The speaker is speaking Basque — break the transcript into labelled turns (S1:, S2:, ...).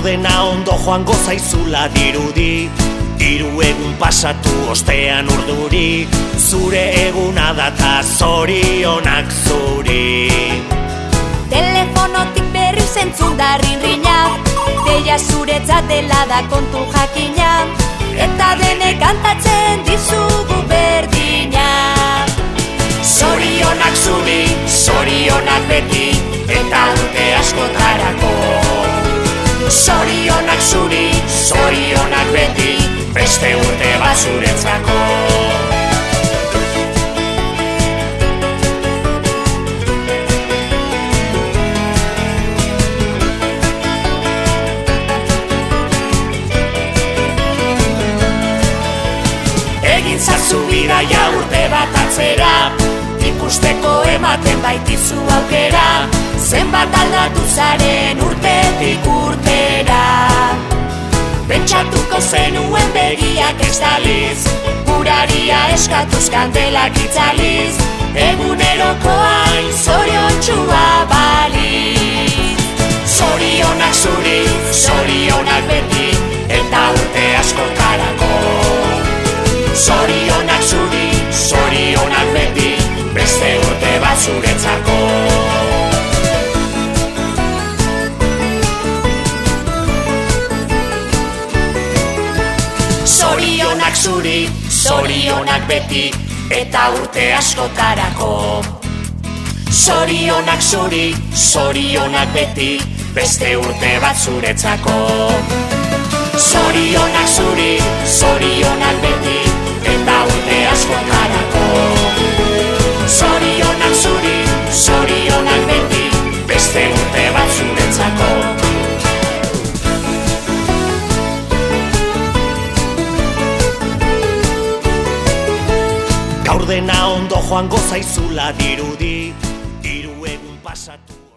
S1: dena ondo joango zaizula dirudi, hiru egun pasatu ostean urduri, zure eguna data zorionak zuri.
S2: Telefonotik berri zentzun da rinrina, deia zuretzat dela da kontu jakina, eta denek kantatzen dizugu berdina.
S1: Zorionak zuri, zorionak beti, eta urte askotarako. Zorionak zuri, zorionak beti, beste urte bat zuretzako. Egin zazu bidaia urte bat atzera, ikusteko ematen baitizu aukera, zenbat aldatu zaren urtetik urtera. Pentsatuko zenuen begiak ez daliz, uraria eskatuz kandelak itzaliz, eguneroko hain zoriontsua baliz. Zorionak zuri, zorionak beti, eta urte askotarako. Zorionak zuri, zorionak beti, beste urte bat zuretzako. Zorionak zuri, zorionak beti, eta urte askotarako. Zorionak zuri, zorionak beti, beste urte bat zuretzako. Zorionak zuri, zorionak beti, eta urte askotarako. Zorionak zuri, zorionak beti, beste urte bat zuretzako. Gaur dena ondo joango zaizula dirudi, hiru egun pasatu.